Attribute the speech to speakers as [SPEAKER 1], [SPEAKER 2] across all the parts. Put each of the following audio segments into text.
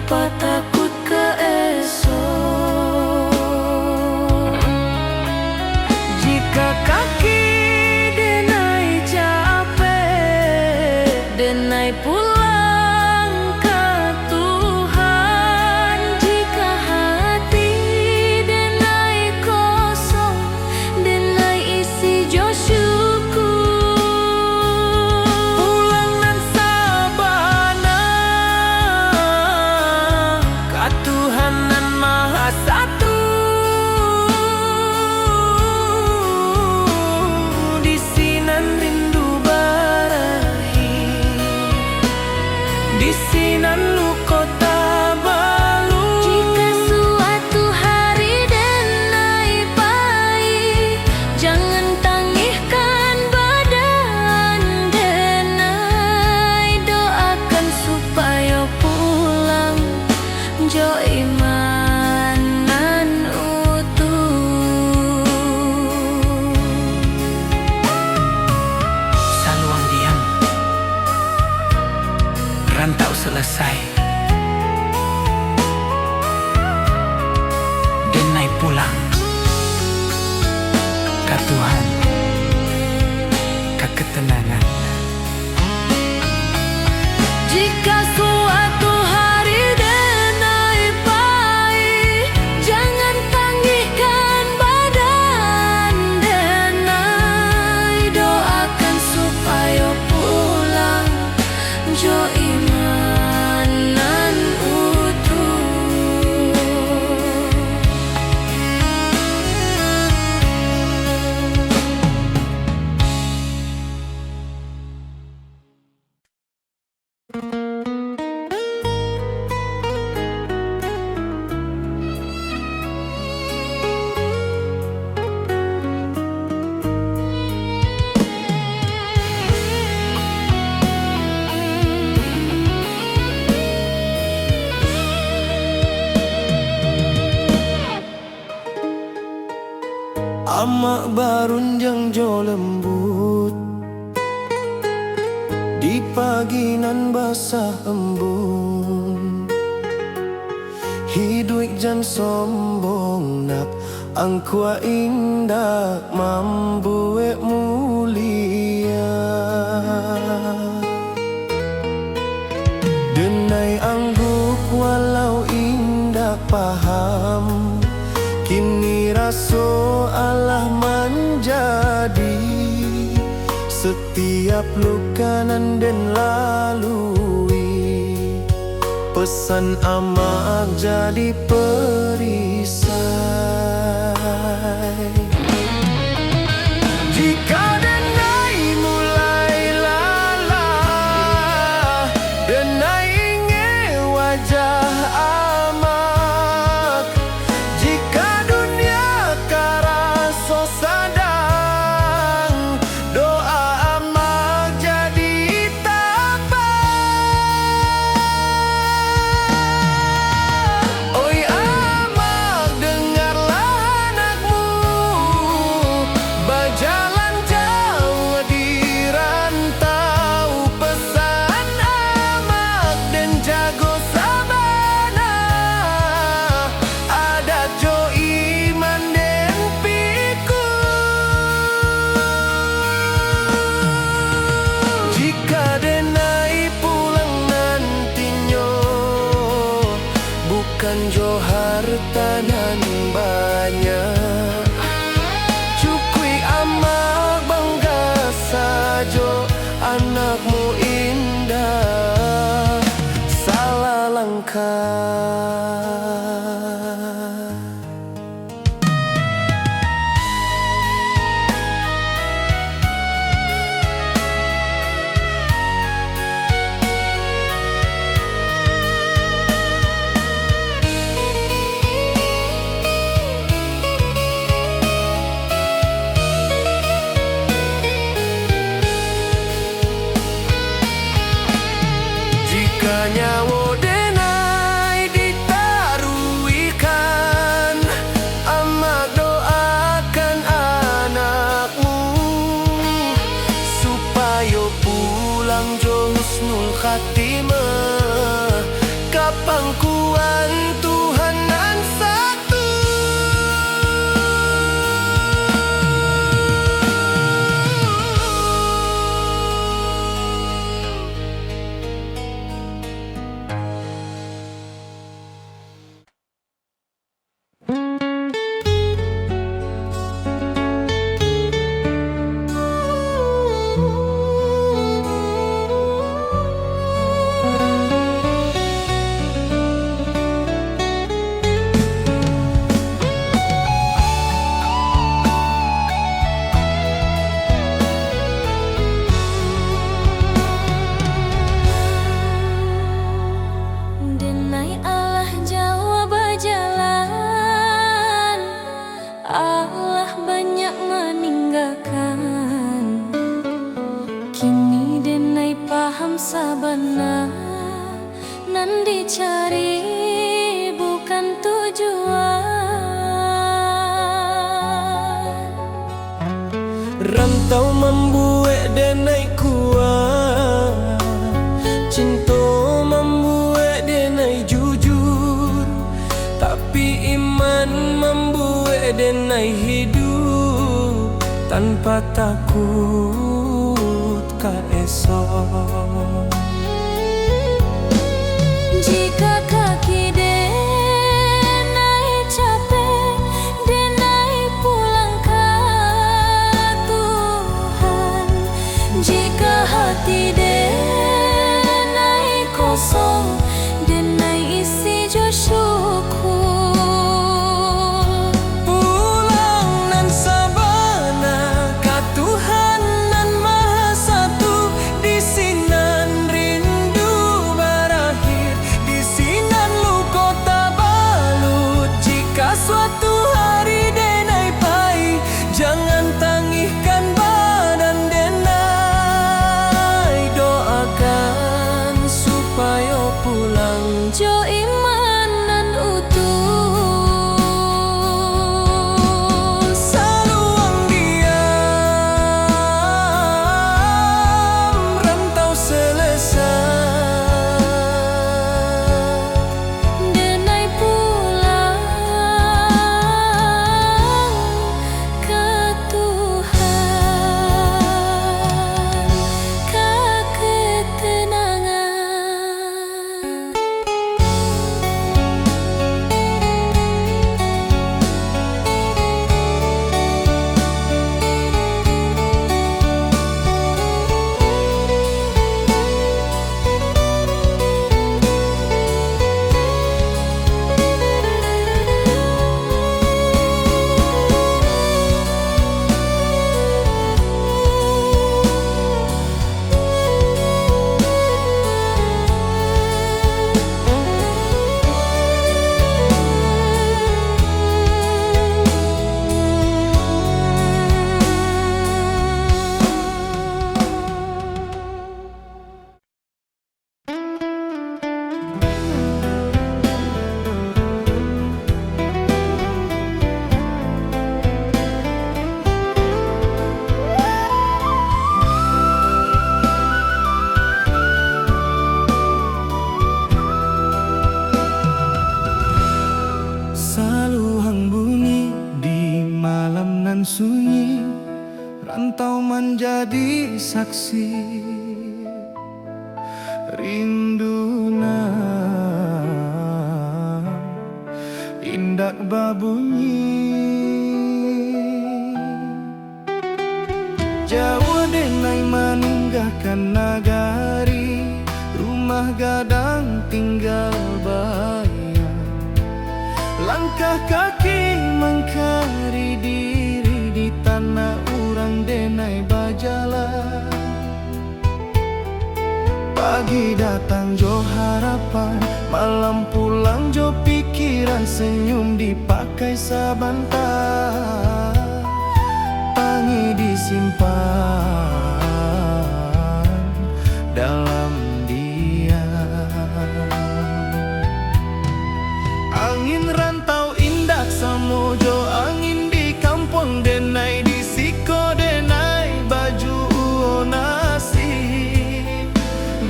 [SPEAKER 1] tanpa takut keesok. Jika kaki denai capek, denai pulang ke Tuhan. Jika hati denai kosong, denai isi jo syukur. Pulang nan sabana ka Tuhan nan Maha Satu. Di sinan rindu barahi, di sinan kota balu. Jika suatu hari denai pahit, jangan tangihkan badan denai. Doakan supaya pulang jo iman nan utuh.
[SPEAKER 2] Saluang diam, rantau selesai, denai pulang ke Tuhan, ke ketenangan.
[SPEAKER 1] Jika suatu hari denai pahit, jangan tangihkan badan denai. Doakan supaya pulang jo iman nan utuh.
[SPEAKER 3] Amak barunjang jo lembut, di pagi nan basah embun. Hidup jan sombong nak angkua indah mambuek mulia. Denai angguk walau indah paham, kini raso Allah menjadi. Setiap luka nan den lalui, pesan amak jadi perisai. Jika denai mulai lalah, denai ingin wajah amak. Jika dunia karaso sadang, doa amak jadi tapak. Oi amak, dengarlah anakmu berjalan jauh di rantau. Pesan amak dan jago sabana, ada jo iman den piku. Jika denai pulang nantinya, bukan jo harta nan banyak. Cukui amak bangga sajo, anakmu indah salah langkah. Jika nyawa denai ditaruikan, amak doakan anakmu supaya pulang jo husnul khatimah. Kapangku
[SPEAKER 4] dicari bukan tujuan.
[SPEAKER 1] Rantau membuat denai kuat, cinta membuat denai jujur, tapi iman membuat denai hidup tanpa takut ka esok.
[SPEAKER 4] Jika kaki denai capek, denai pulang ke Tuhan. Jika hati denai kosong, denai isi jo syukur.
[SPEAKER 1] Pulang nan sabana ka Tuhan nan Maha Satu, di sinan rindu berakhir, di sinan luka tak balut. Jika suatu hari denai pahit, jangan tangihkan badan denai, doakan supaya pulang
[SPEAKER 4] Jo iman nan utuh.
[SPEAKER 1] saluang diam, rantau selesai.
[SPEAKER 4] Denai pulang ke Tuhan, ke ketenangan.
[SPEAKER 3] Saluang bunyi di malam nan sunyi, rantau menjadi saksi. Rinduna indak babunyi, Jawa denai meninggalkan nagari, rumah gadang tinggal bayar. Langkah kaki mengkari diri di tanah urang denai bajalan. Pagi datang jo harapan, malam pulang jo pikiran, senyum dipakai sabantar, pangi disimpan dalam diam. Angin rantau indak samojo, angin di kampung denai di siko denai baju nasi.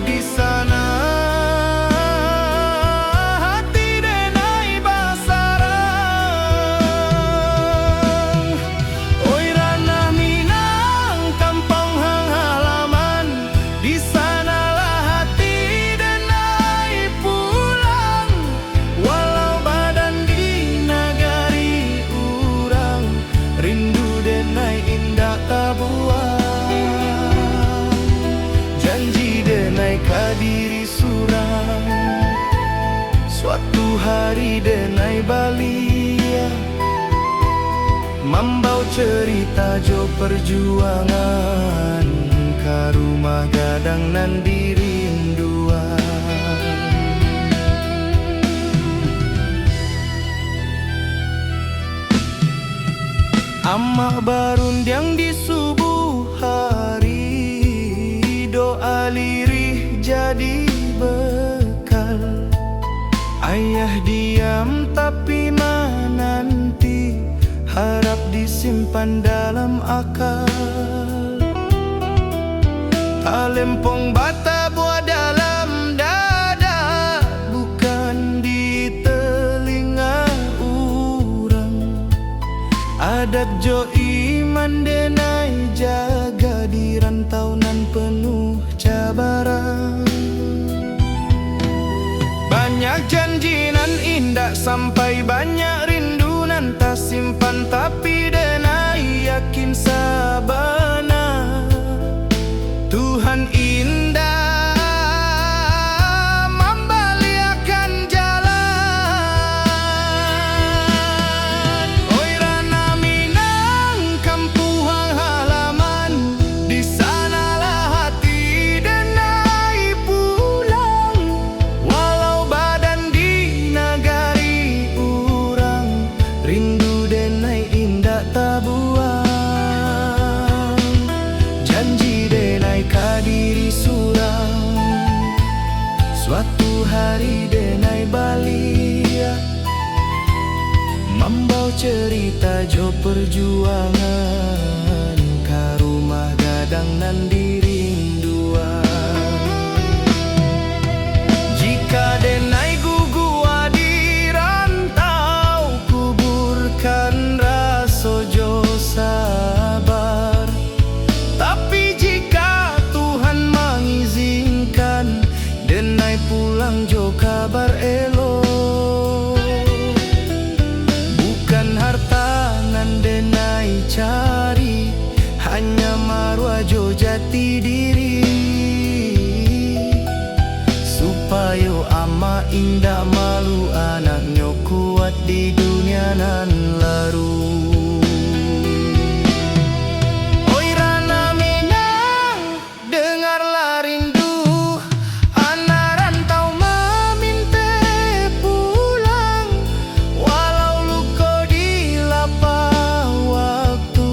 [SPEAKER 3] Di sana hati denai basarang. Oi ranah Minang, kampung hang halaman, di sanalah hati denai pulang. Walau badan di nagari urang, rindu denai indah tabuang. Janji denai kadiri surang, suatu hari denai balia, membau cerita jo perjuangan, ka rumah gadang nan dirinduan. Amak barundiang di subuh hari, doa lirih jadi bekal. simpan dalam akal. Talempong bata buat dalam dada, bukan di telinga orang. Adat jo iman denai jaga di rantau nan penuh cabaran. Banyak janji nan indah sampai banyak rindu nan tak simpan, tapi denai yakin sabana Tuhan indah membaliakan jalan. Oi Rana Minang kampung halaman, di sanalah hati denai pulang. Walau badan di negari orang, rindu denai indah tak buang. Janji denai kadiri surang, suatu hari denai balia, membawa cerita jo perjuangan ka rumah gadang nan dirinduan. Jika denai gugua di rantau, kuburkan rasa jo sabar. Tapi jika Tuhan mengizinkan, denai pulang jo kabar elok. Bukan harta nan denai cari, hanya marwah jo jati diri. Supaya ama indah malu anaknya kuat di dunia nan laru. Oi Rana Minang, dengarlah rindu anak rantau meminta pulang. Walau luka di lapar waktu,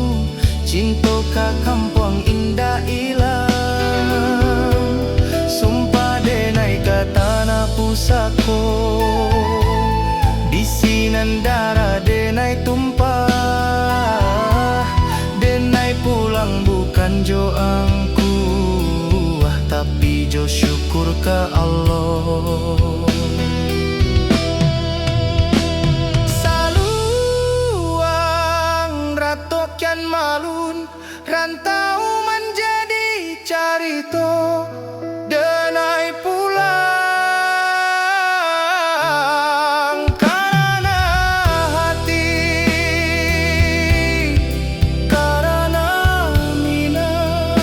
[SPEAKER 3] cinta ka kampung indah hilang. Sumpah denai ka tanah pusako, di sinan darah denai tumpah. Denai pulang bukan jo angku, tapi jo syukur ke Allah. Saluang ratokian malun, rantau menjadi carito. Denai pulang karena hati, karena Minang.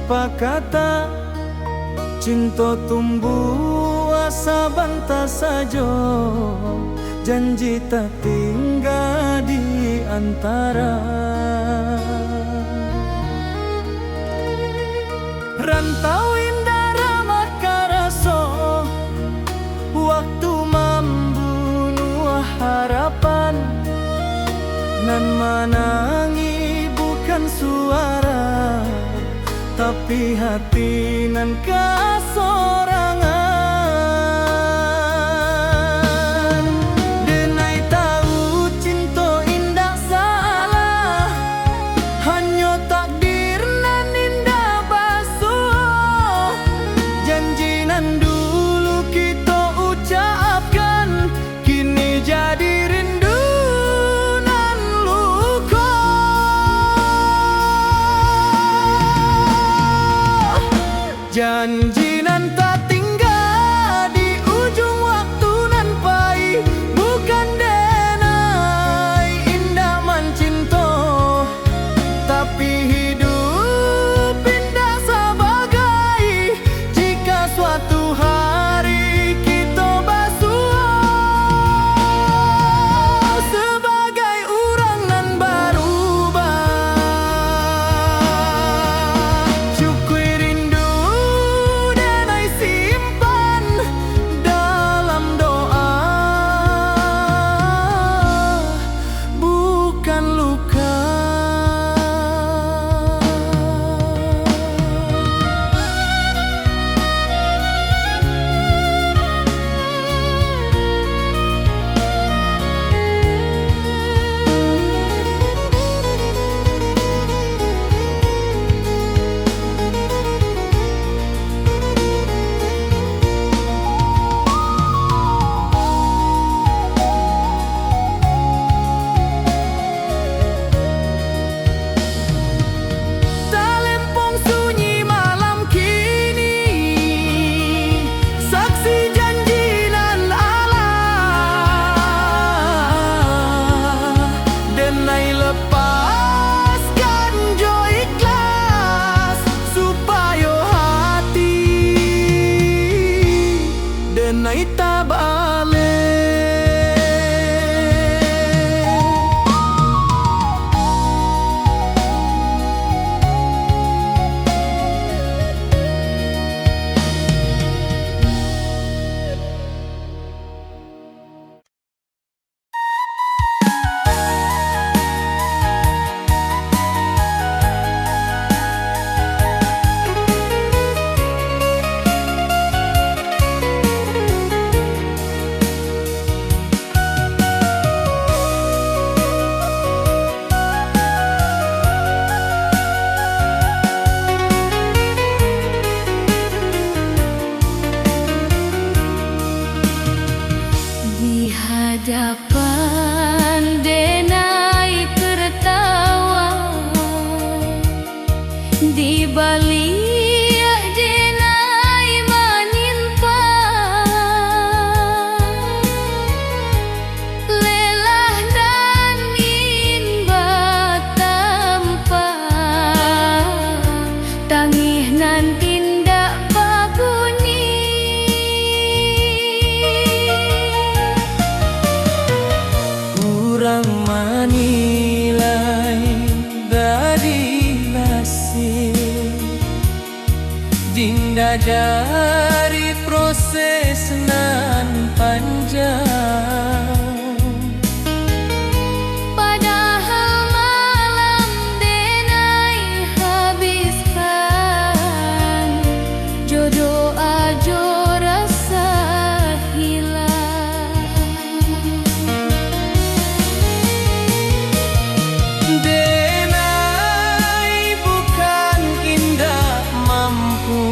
[SPEAKER 3] tanpa kata, cinta tumbuh asa bantah saja, janji tak tinggal di antara. Rantau indah ramah karaso, waktu membunuh harapan, nan menangi bukan suara, tapi hati nan kasorangan. Denai tahu cinta indah salah, hanya takdir nan indah basuh. Janji nan dulu kita ucapkan, kini jadi rindu nan luka. Janji nan tak tinggal di ujung waktu nan pahit, bukan denai indah mencinta, tapi hidup indah sebagai jika suatu hari kita basuh sebagai orang nan berubah. Syukui rindu denai simpan dalam doa, bukan luka. Talempong sunyi malam kini, saksi janji nan Allah. Denai lepaskan jo ikhlas, supaya hati denai tak balik.
[SPEAKER 4] Di hadapan denai tertawa, di balik denai menimpa, lelah dan inba tanpa, tangih nan tindak babunyi.
[SPEAKER 3] Kurang menilai dari hasil, dinda dari proses nan panjang.
[SPEAKER 4] Padahal malam denai habiskan, jodoh ajo rasa hilang.
[SPEAKER 3] Denai bukan indah mampu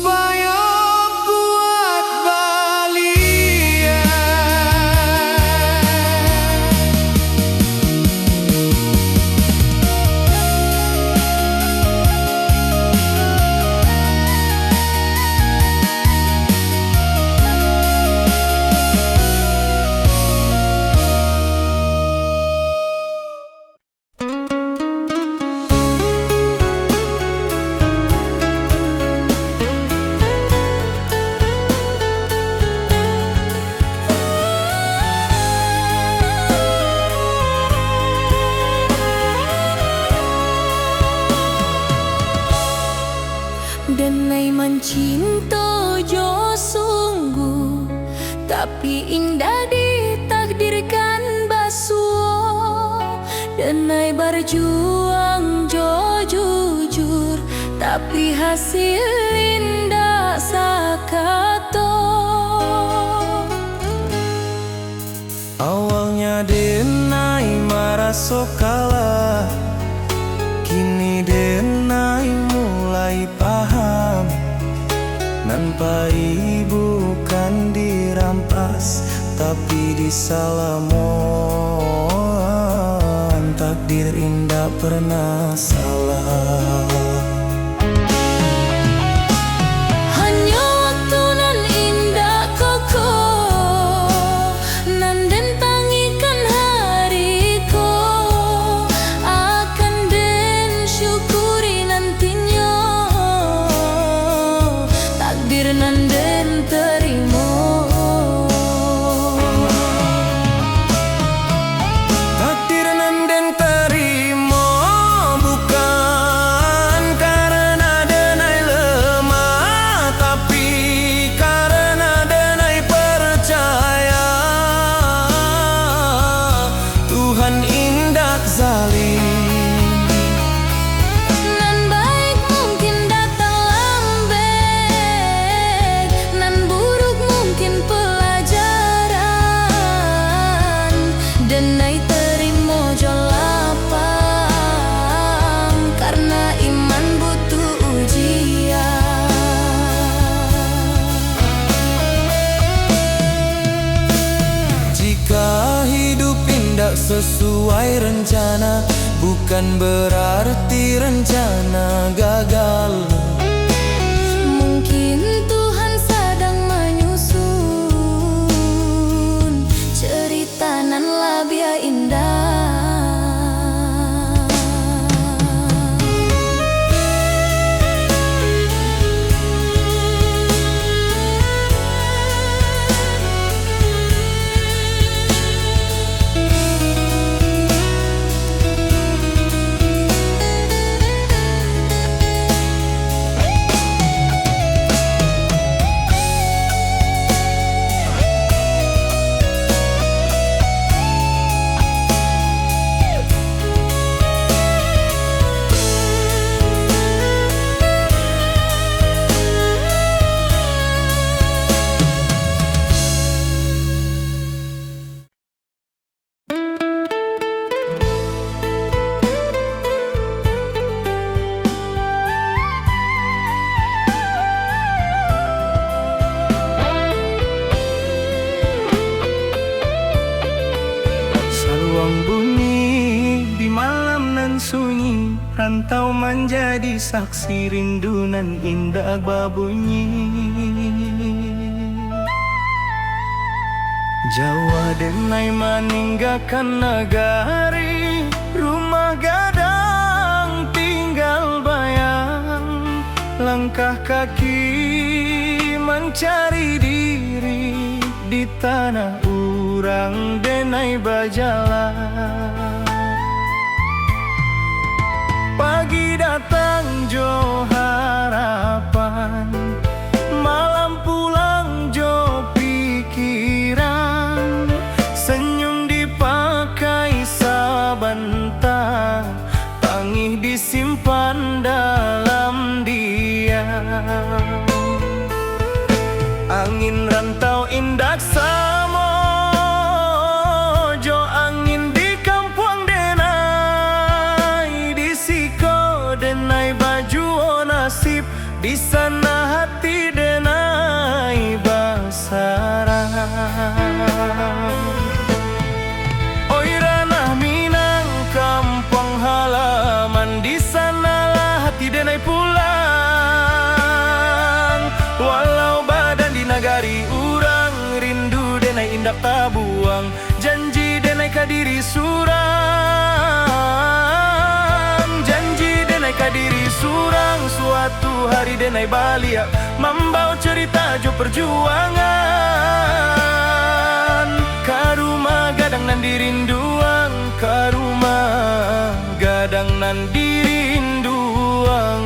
[SPEAKER 3] Payo buat balia.
[SPEAKER 4] Denai mencinta jo sungguh, tapi indah ditakdirkan basuh. Denai berjuang jo jujur, tapi hasil indah sakato.
[SPEAKER 3] Awalnya denai merasa kalah, kini denai mulai paham. Nampai bukan dirampas, tapi disalamon. Takdir indah pernah salah.
[SPEAKER 4] Hanya waktu nan indah kokoh, nan den tangikan hariku, akan den syukuri nantinya. Takdir nan den terima,
[SPEAKER 3] Takdir nan den terima, bukan karena denai lemah, tapi karena denai percaya Tuhan indah zalim.
[SPEAKER 4] nan baik mungkin datang lambat, nan buruk mungkin pelajaran. Denai terima jo lapang, karena iman butuh ujian.
[SPEAKER 3] Jika hidup indah sesuai rencana, bukan berarti rencana gagal.
[SPEAKER 4] Mungkin Tuhan sedang menyusun cerita nan labia indah.
[SPEAKER 3] Saluang bunyi di malam nan sunyi, rantau menjadi saksi rindu nan indah babunyi. Jawa denai meninggalkan negari, rumah gadang tinggal bayang. Langkah kaki mencari diri di tanah urang denai bajalan. Pagi datang jo harapan, malam pulang jo pikiran. Senyum dipakai sabanta, tangih disimpan dalam diam. Angin rantau indah samo, jo angin di kampung denai, di siko denai baju nasib, di sana hati buang. Janji denai kadiri surang, janji denai kadiri surang. Suatu hari denai balia membawa cerita jo perjuangan. Karuma gadang nan dirinduang, karuma gadang nan dirinduang.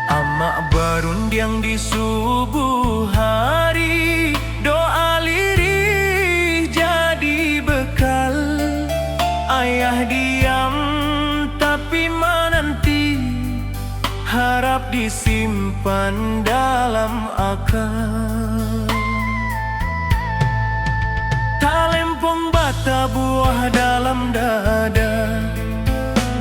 [SPEAKER 3] Amak barundiang di subuh hari, doa lirih jadi bekal. Ayah diam tapi menanti, harap disimpan dalam akal. Talempong bata buah dalam dada,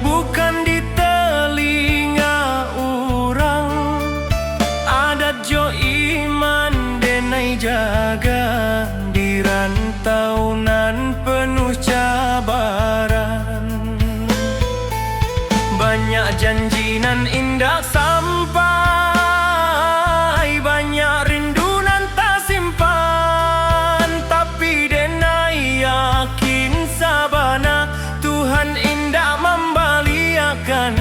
[SPEAKER 3] bukan di telinga orang. Adat jo iman denai jaga, di rantau nan penuh cabaran. Banyak janji nan indah sampai, banyak rindu nan tak simpan. Tapi denai yakin sabana, Tuhan indah membaliakan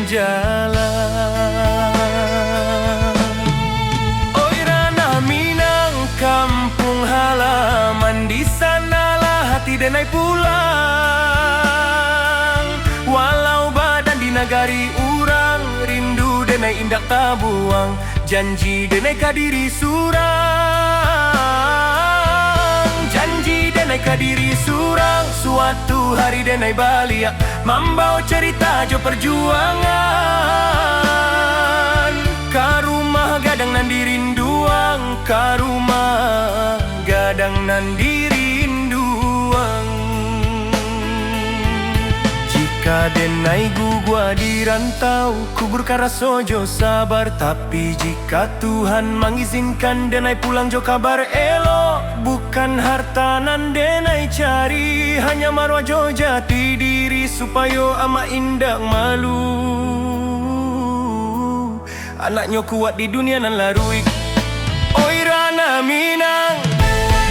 [SPEAKER 3] jalan. Oi ranah Minang, kampung halaman, di sanalah hati denai pulang. Walau badan di nagari urang, rindu denai indak tabuang. Janji denai kadiri surang, janji denai kadiri surang. Suatu hari denai balia membawa cerita jo perjuangan. Karumah gadang nan dirinduang, karumah gadang nan dirinduang. Jika denai gugua di rantau, kubur karaso jo sabar. Tapi jika Tuhan mengizinkan denai pulang jo kabar elo, bukan harta nan denai cari, hanya marwah jo jati diri. Supaya ama indak malu, anaknya kuat di dunia nan larui. Oi ranah Minang,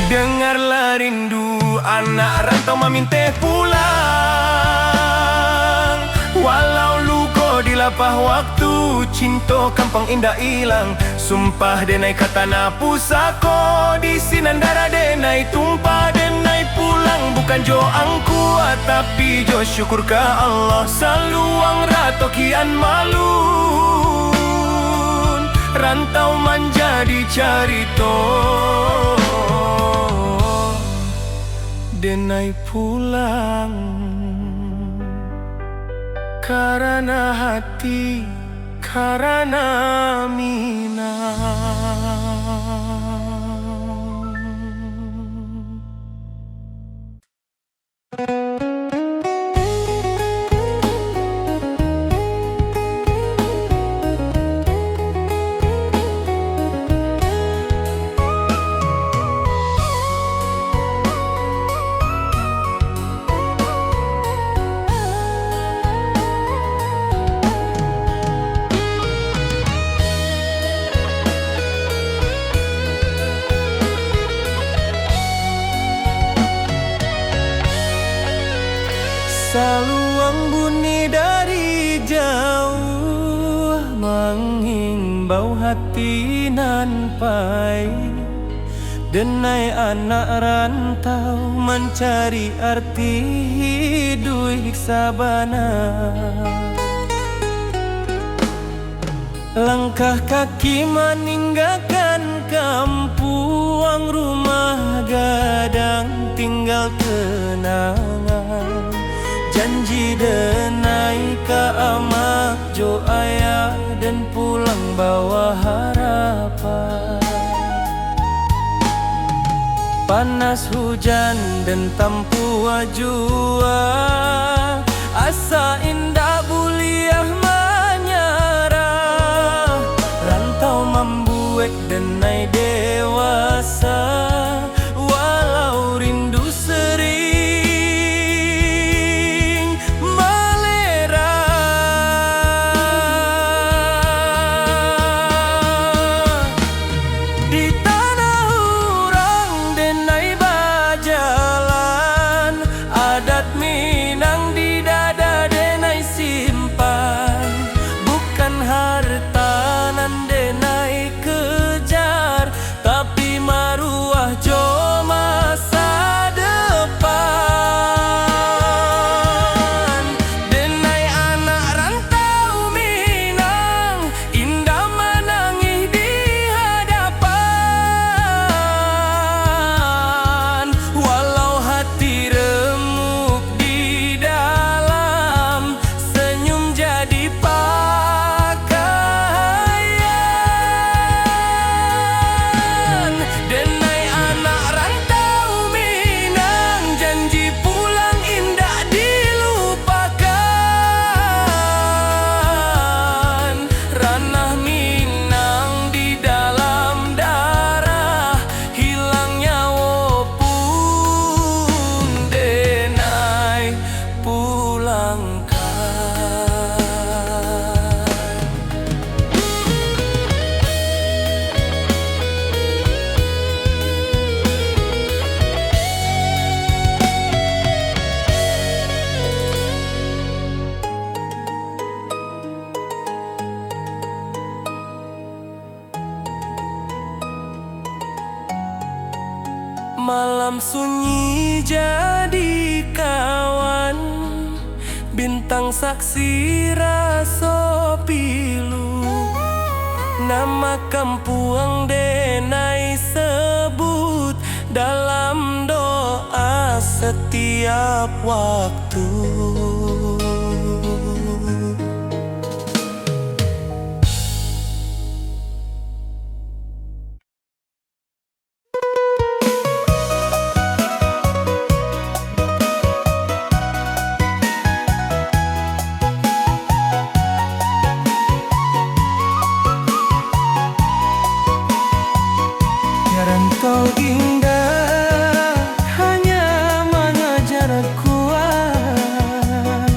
[SPEAKER 3] dengarlah rindu anak rantau meminteh pulang. Walau luko di lapah waktu, cinta kampung indah hilang. Sumpah denai kata na pusako, di sinandara denai tumpah. Denai pulang bukan jo angkuat, tapi jo syukur ke Allah. Saluang rato kian malun, rantau menjadi carito. Denai pulang karena hati, karena Minang. Saluang bunyi dari jauh, menghimbau hati nan pai. Denai anak rantau mencari arti hidup sabana. Langkah kaki meninggalkan kampung, rumah gadang tinggal kenangan. Janji denai ke amak jo ayah, dan pulang bawa harapan. Panas hujan dan tampu jua, asa indah buli
[SPEAKER 1] Malam sunyi jadi kawan, bintang saksi raso pilu. Nama kampuang denai sebut dalam doa setiap waktu.
[SPEAKER 3] Rantau indah hanya mengajar kuat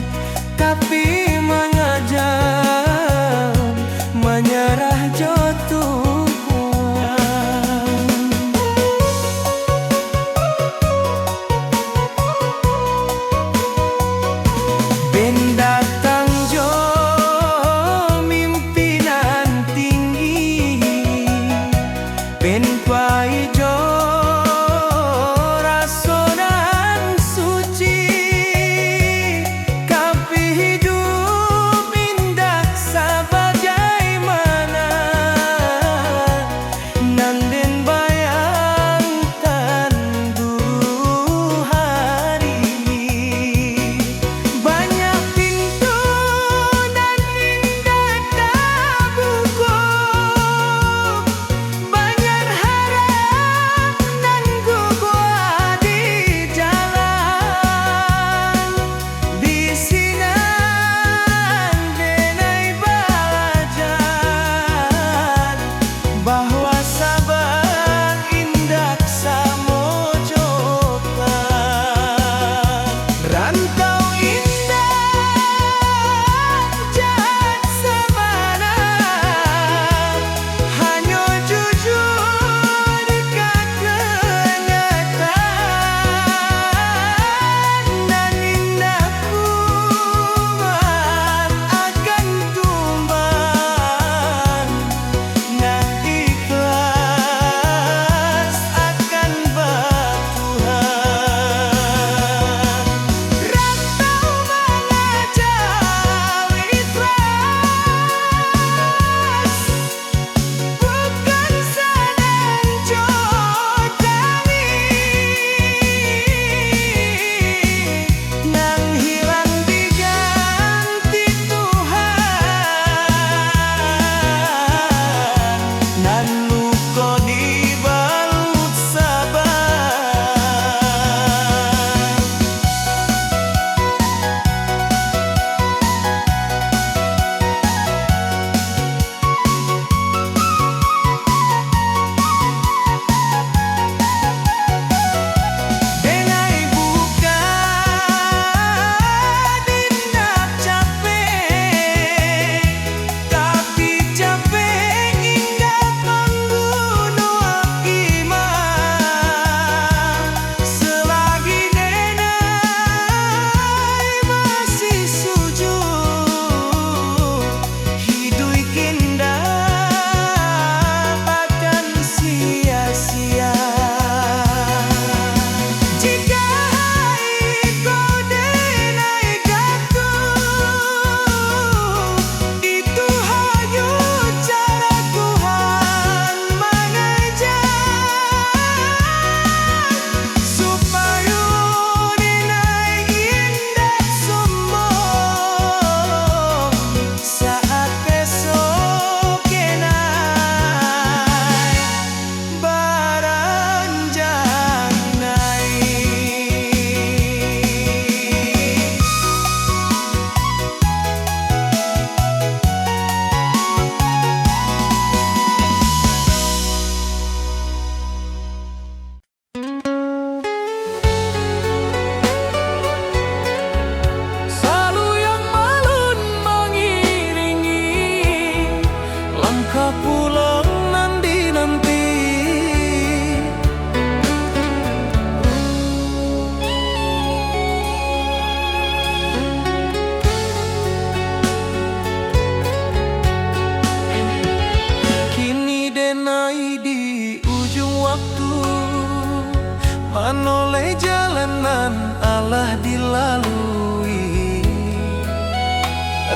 [SPEAKER 3] telah dilalui.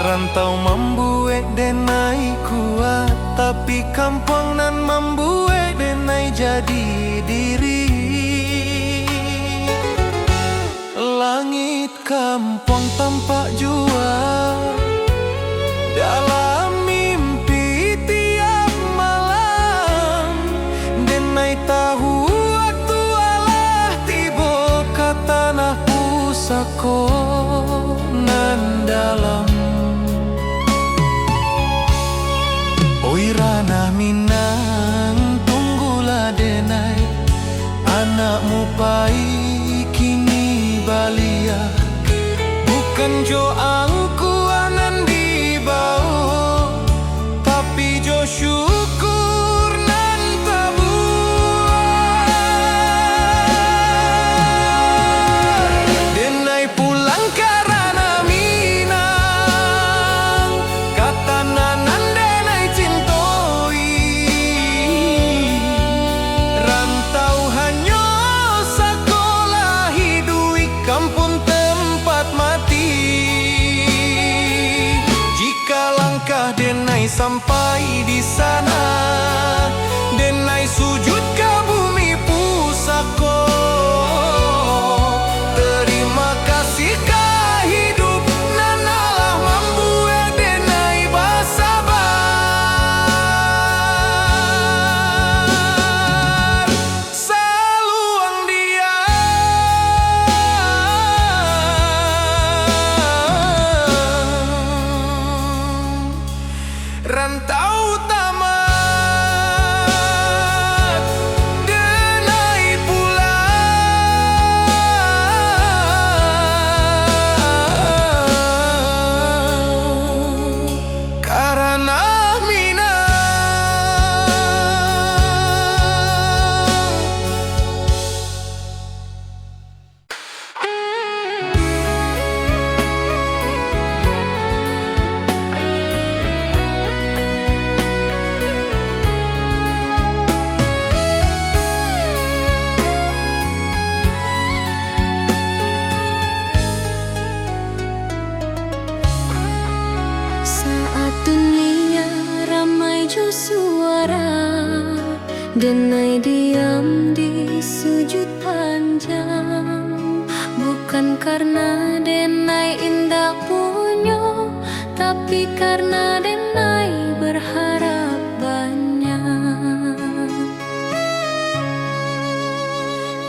[SPEAKER 3] Rantau membuat denai kuat, tapi kampung nan membuat denai jadi diri. Langit kampung tampak jua dalam mimpi tiap malam. Denai tahu waktu alah tiba ke tanah pusako nan dalam. Oi ranah Minang, tunggulah denai, anakmu pai kini balia. Bukan jo angkuanan di bawah, tapi jo syukur nan tabuah. Denai pulang karena Minang, kata nanan denai cintoi. Rantau hanya sekolah hidui kampung tempat mati. Jika langkah denai sampai di sana, denai sujud ke bumi pusako. Terima kasih ke hidup nan Allah membuat denai bersabar. Saluang dia rantau tamat, denai pulang karena Minang.
[SPEAKER 4] Saat dunia ramai jo suara, denai diam di sujud panjang. Bukan karena denai indah punya, tapi karena denai berharap banyak.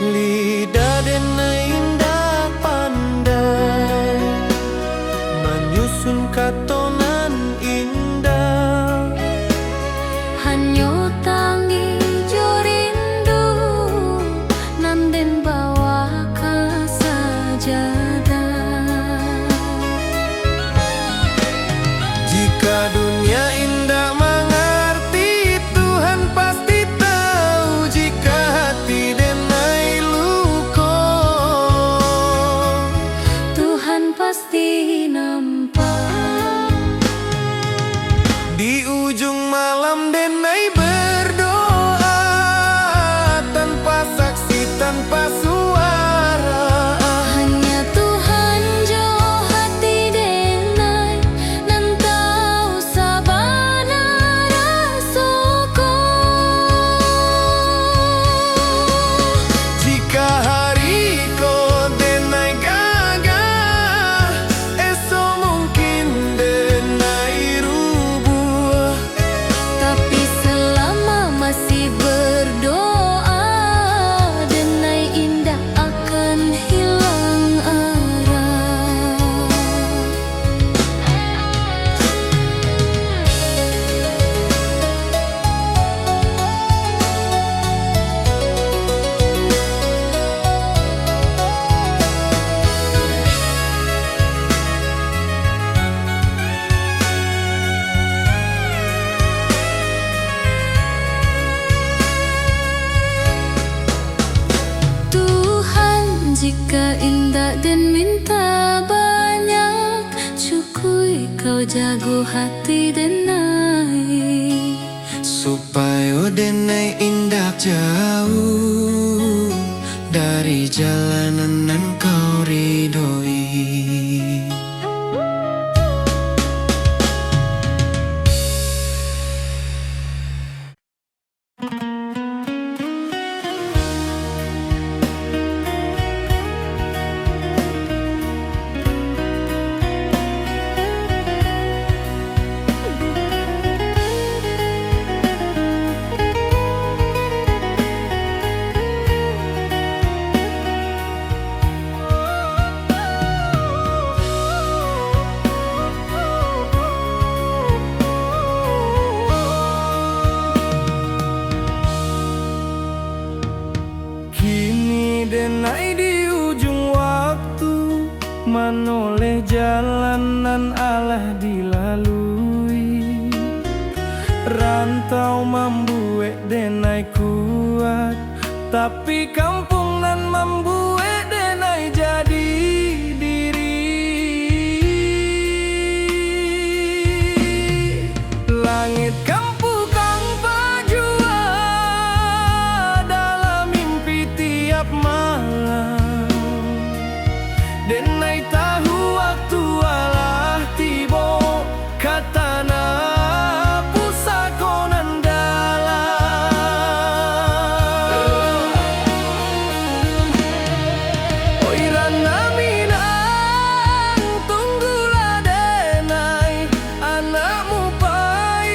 [SPEAKER 3] Lidah denai indah pandai, menyusun katonan indah.
[SPEAKER 4] Hanyo tangi jo rindu, nanden bawa ke sajadah.
[SPEAKER 3] Jika dunia indah mengerti, Tuhan pasti tahu. Jika hati denai luka,
[SPEAKER 4] Tuhan pasti nampak.
[SPEAKER 3] di ujung malam denai berdoa, tanpa saksi tanpa suara.
[SPEAKER 4] Hanya Tuhan jo hati denai, nan tahu sabana rasoko.
[SPEAKER 3] Jika hari ko denai gagah, esok mungkin denai rubuh.
[SPEAKER 4] Tapi selama masih berdoa, denai indah akan hilang arah. Tuhan, jika indah dan minta banyak, cukui kau jago hati denai.
[SPEAKER 3] Supaya denai indah jauh dari jalanan nan kau
[SPEAKER 2] ridhoi.
[SPEAKER 3] Kini denai di ujung waktu, manoleh jalanan alah dilalui. Rantau membuat denai kuat, tapi kampung nan membuat denai jadi diri. Langit kampu kang pajua dalam mimpi tiap malam. Denai tahu waktu alah tibo, katana pusakonan dalam. Oi rana minang, tunggulah denai, anakmu pai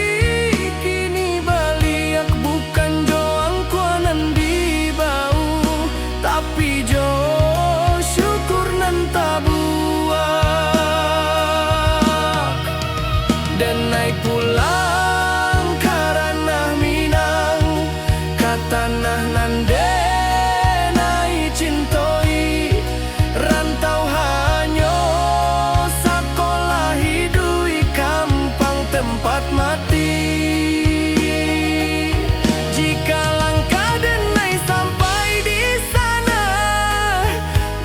[SPEAKER 3] kini baliak, bukan joang kuanan di bau, tapi jo syukur nan tabuak. Denai pulang karena minang, katanah nan denai cintoi. Rantau hanyo sakolah hidui kampang tempat mati. Jika langkah denai sampai di sana,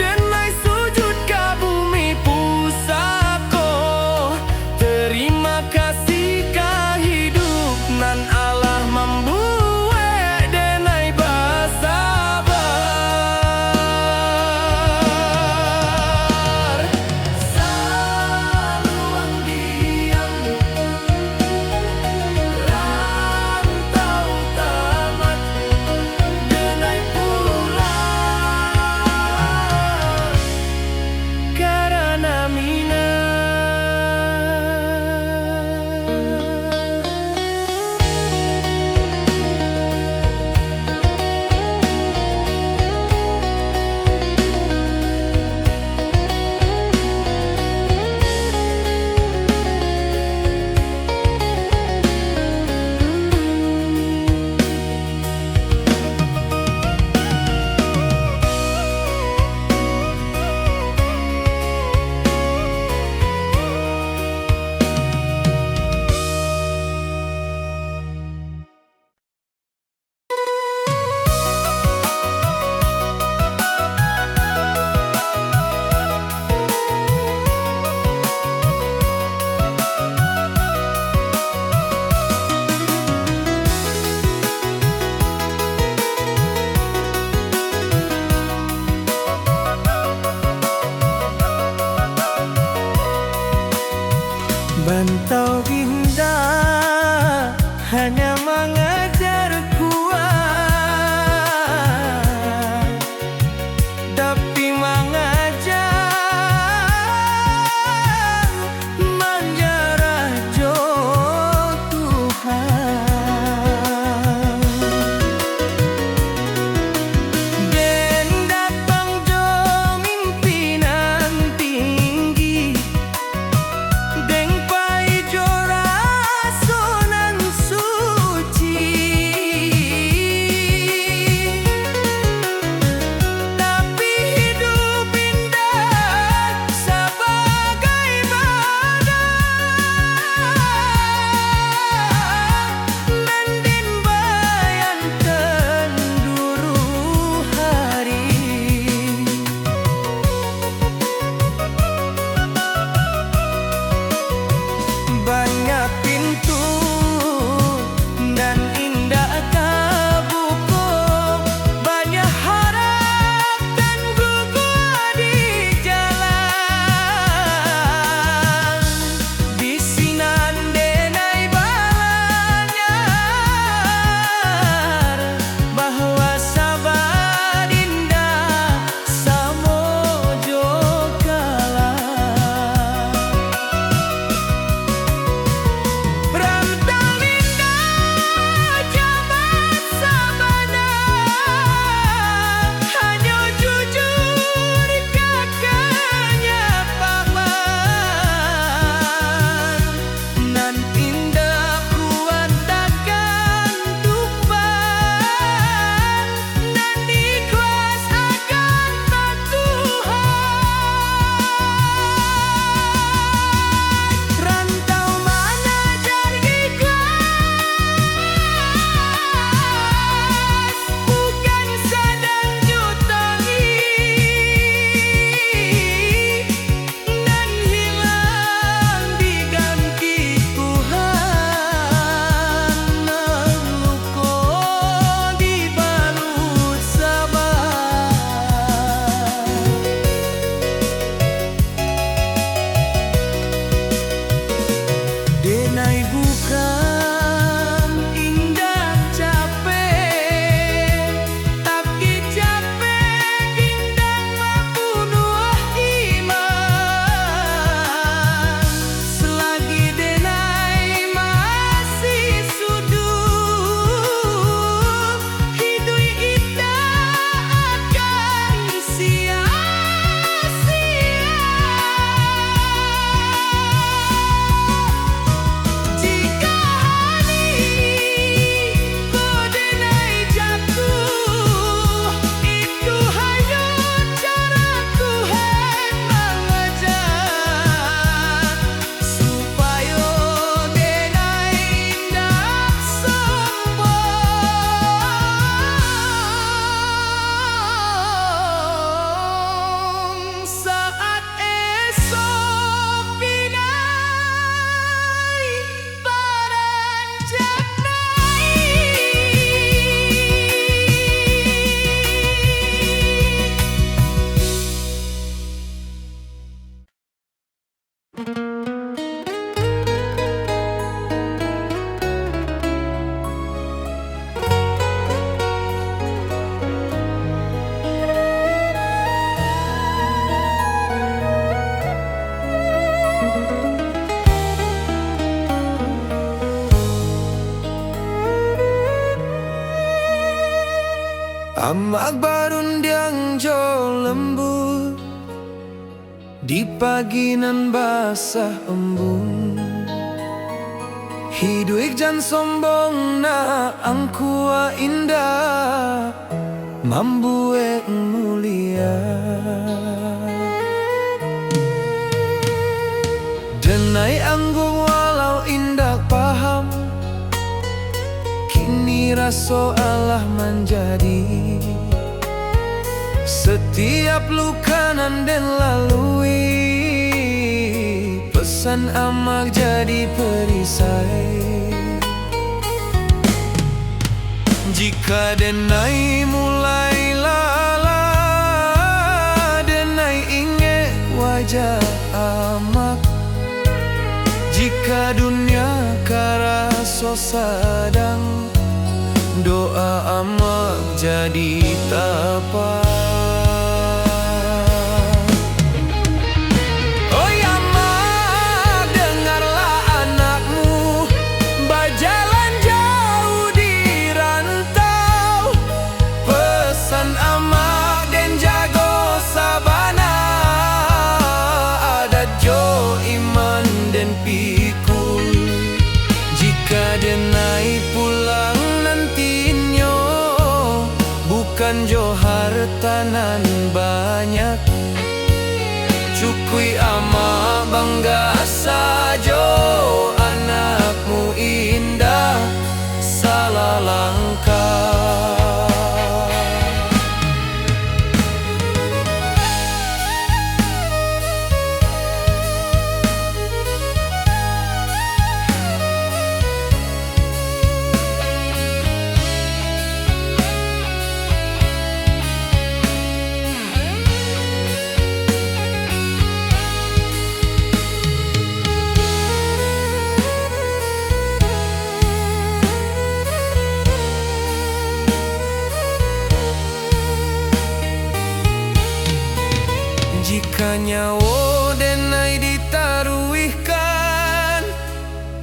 [SPEAKER 3] denai sujud ke bumi pusako. Terima kasih ka hidup nan Allah membuat denai bersabar. Saluang diam, rantau tamat, denai pulang karena minang. Bantau indah hanya mengajar kuat, tapi mengajar menjarah jo Tuhan. Den datang jo mimpinan tinggi, deng pai jo Amak barundiang jo lembut di pagi nan basah embun. Hidup jan sombong na angkua indah mambue mulia. Denai anggung walau indah paham, kini raso Allah menjadi. Setiap luka nan den lalui, pesan amak jadi perisai. Jika denai mulai lala, denai ingat wajah amak. Jika dunia karaso sadang, doa amak jadi tapak. Oi amak, dengarlah anakmu berjalan jauh di rantau. Pesan amak den jago sabana, adat jo iman den pikul. Jika denai pulang nantinya, bukan jo hartanan banyak. Cukui amak bangga sajo, anakmu indah salah langkah. Jika nyawa denai ditaruhkan,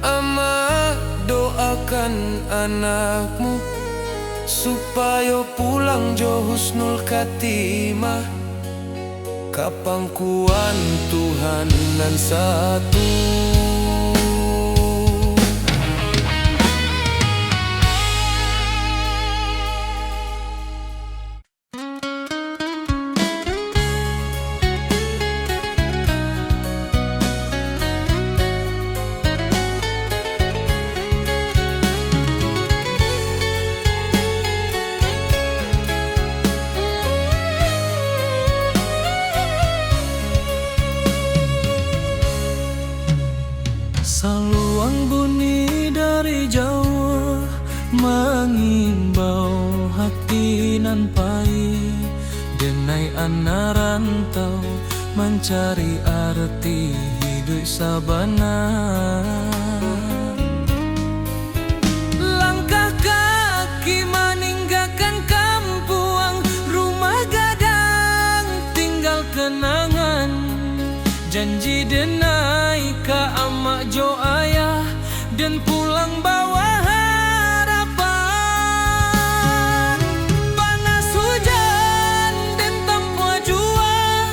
[SPEAKER 3] amak doakan anakmu supaya pulang jo husnul khatimah. Kapangkuan Tuhan nan satu. Saluang bunyi dari jauh mengimbau hati nan pahit. Denai anak rantau mencari arti hidup sabana. Langkah kaki meninggalkan kampung, rumah gadang tinggal kenangan. Janji denai ka amak jo ayah, dan pulang bawa harapan. Panas hujan dan tanpa jua,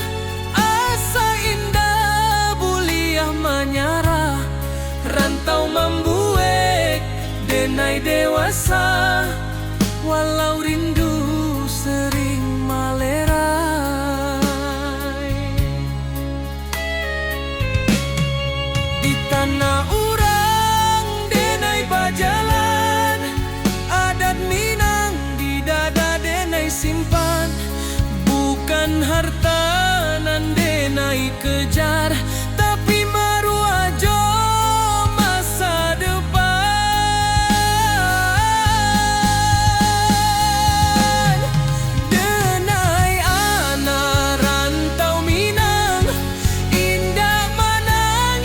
[SPEAKER 3] asa indah buliah menyarah. Rantau membuat denai dewasa, walau rindu sering malerai. Di tanah urang denai bajalan, adat Minang di dada denai simpan. Bukan harta nan denai kejar, tapi maruah jo masa depan. Denai anak rantau Minang, indah menang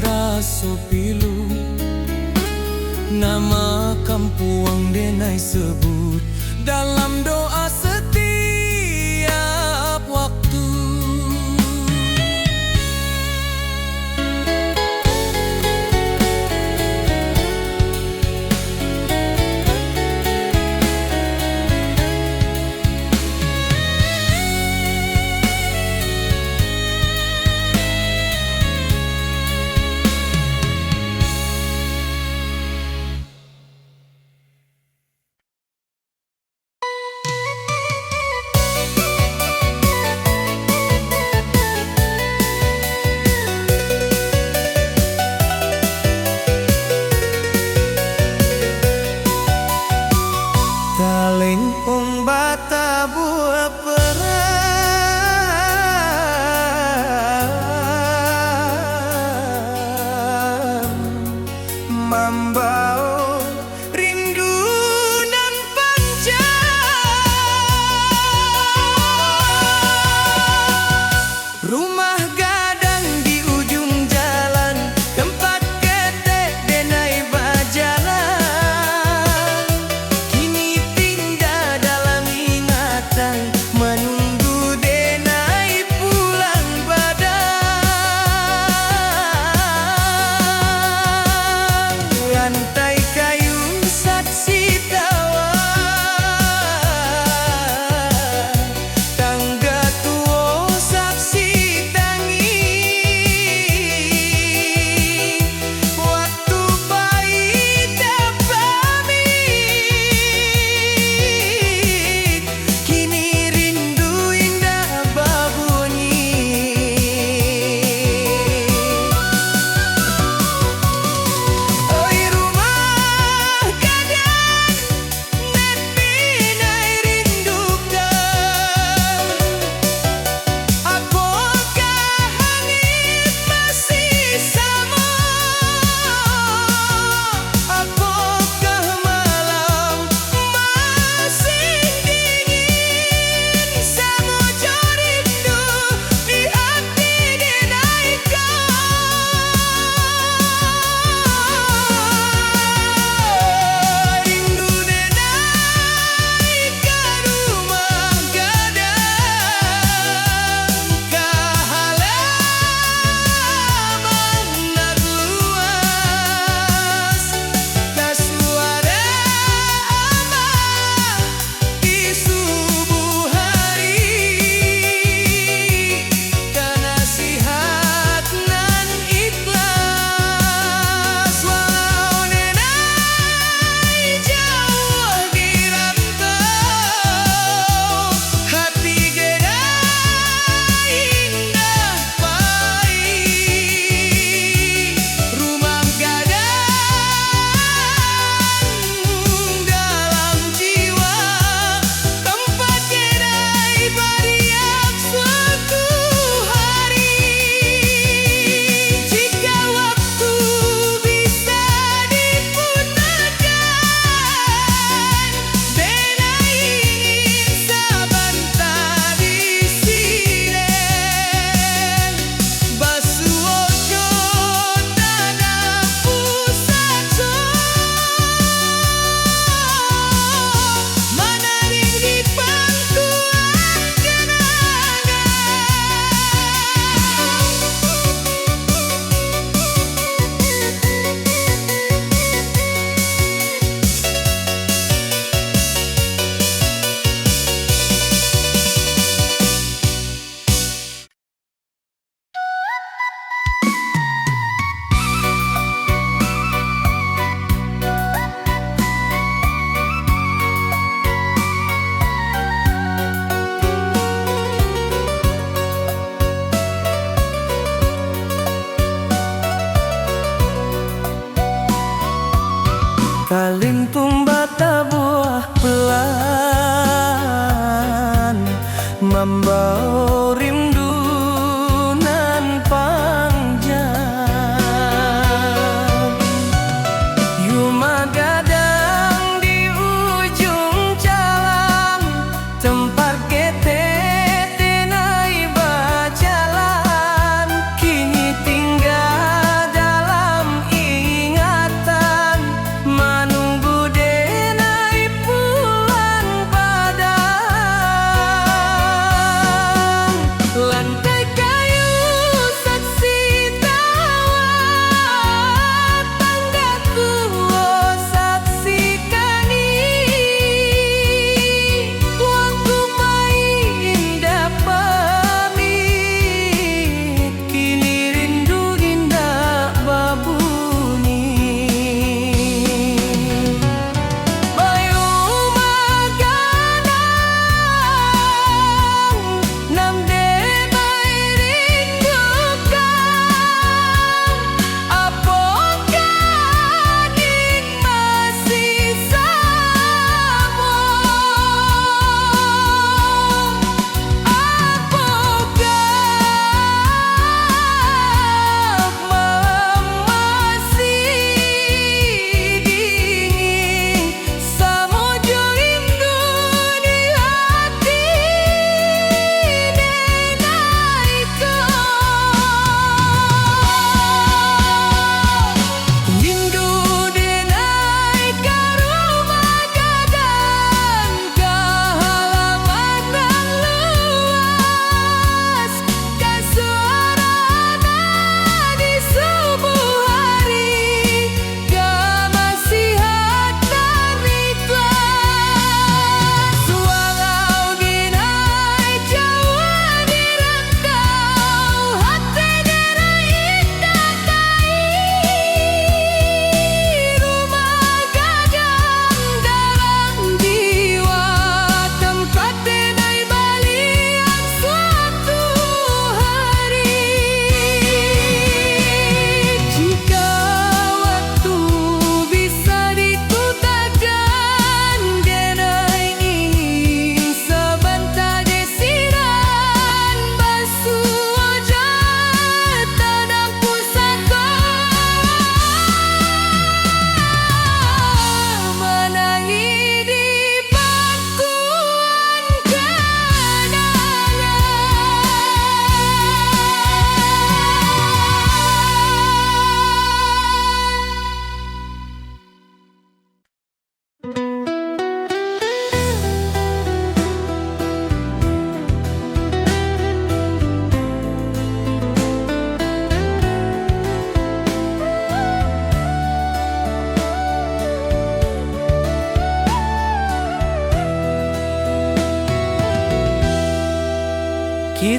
[SPEAKER 1] raso pilu, nama kampuang denai sebut dalam doa setiap waktu.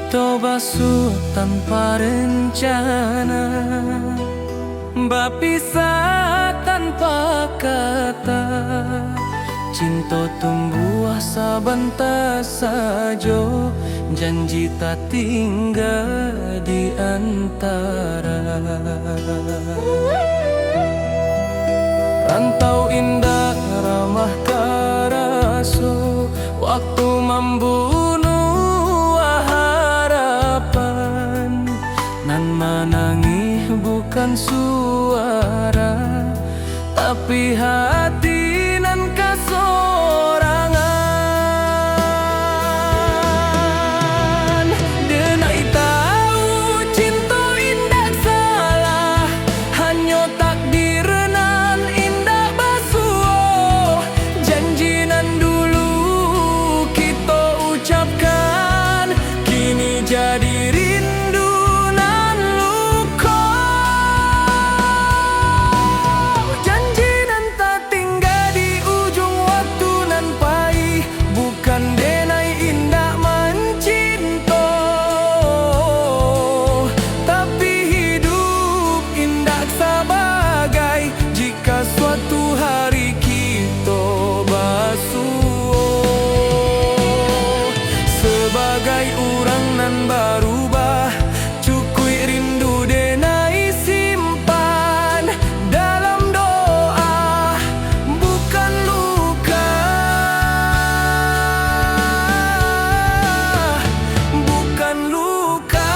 [SPEAKER 1] Kita basuh tanpa rencana, berpisah tanpa kata. Cinta tumbuh sabantar saja, janji tak tinggal di antara. Rantau indah ramah karaso, waktu membunuh harapan. Nan menangis bukan suara, tapi hati nan kasorangan. Denai tahu cinta indah salah, hanya takdir nan indah basuh. Janji nan dulu kita ucapkan, kini jadi rindu nan luka. Janji nan tak tinggal di ujung waktu nan pahit, bukan denai indah mencinta, tapi hidup indah sebagai jika suatu hari kita basuh. Sebagai orang nan berubah, cukui rindu denai simpan dalam doa, bukan luka, bukan luka.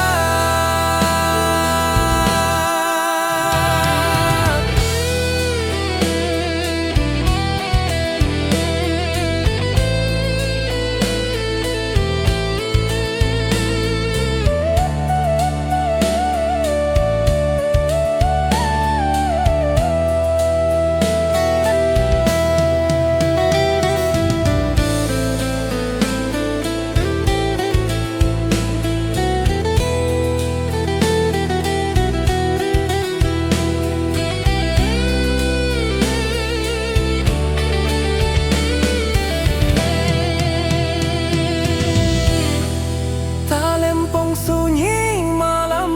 [SPEAKER 1] Talempong sunyi malam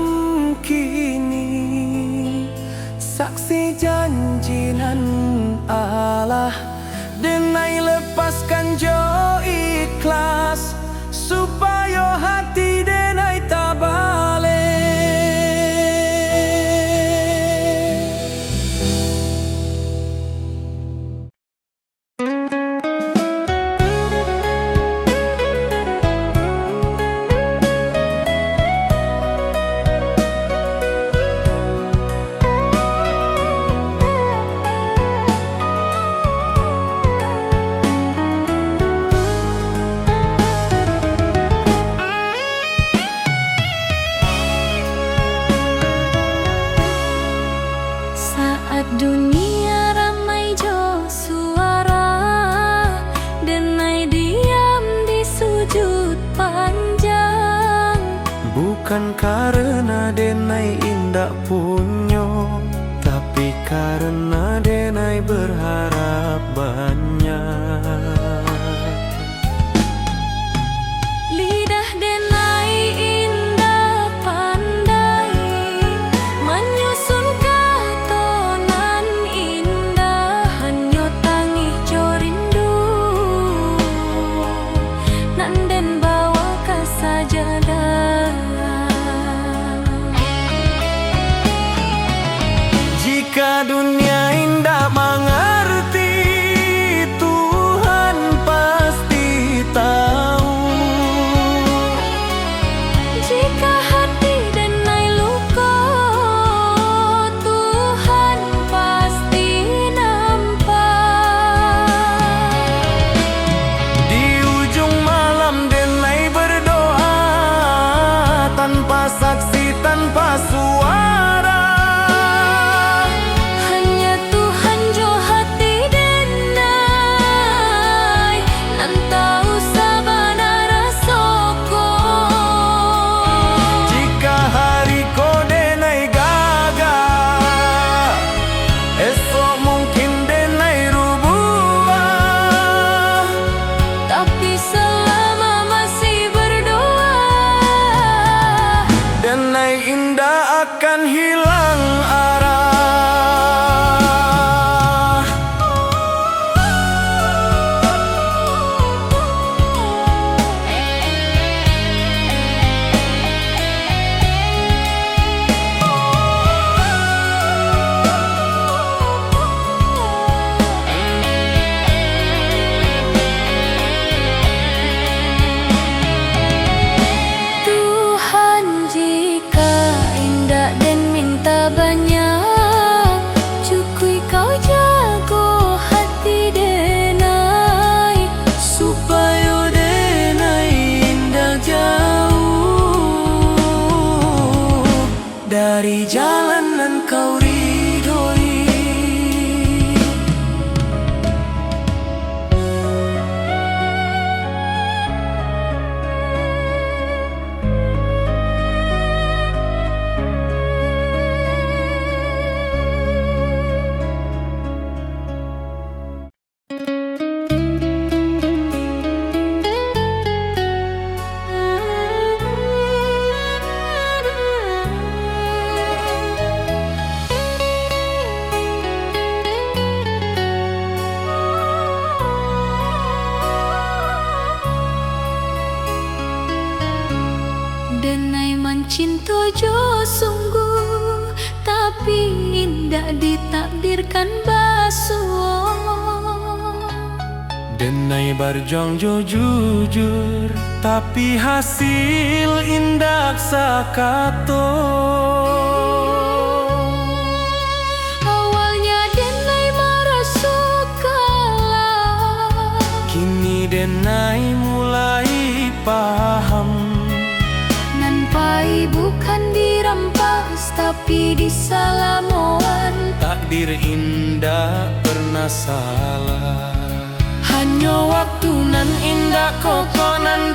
[SPEAKER 1] kini, saksi janji nan Allah. Denai lepaskan jo ikhlas, supaya hati denai tak balik.
[SPEAKER 4] Saat dunia ramai jo suara, denai diam di sujud panjang.
[SPEAKER 3] Bukan karena denai indah punyo, tapi karena denai berharap banyak.
[SPEAKER 4] Lidah denai indah pandai, menyusun katonan indah. Hanya tangih jo rindu, nan den bawa ke sajadah.
[SPEAKER 3] Jika dunia indah mengerti, Tuhan pasti tahu.
[SPEAKER 4] Jika hati denai luka, Tuhan pasti nampak.
[SPEAKER 3] Di ujung malam denai berdoa, tanpa saksi, tanpa suara.
[SPEAKER 4] indah ditakdirkan basuh.
[SPEAKER 3] Denai berjuang jujur, tapi hasil indak sakato.
[SPEAKER 4] Awalnya denai merasa kalah,
[SPEAKER 3] Kini denai mulai paham.
[SPEAKER 4] Nanpai bukan dirampas tapi disalamoan.
[SPEAKER 3] Takdir indah pernah salah. Hanya waktu nan indah koko nan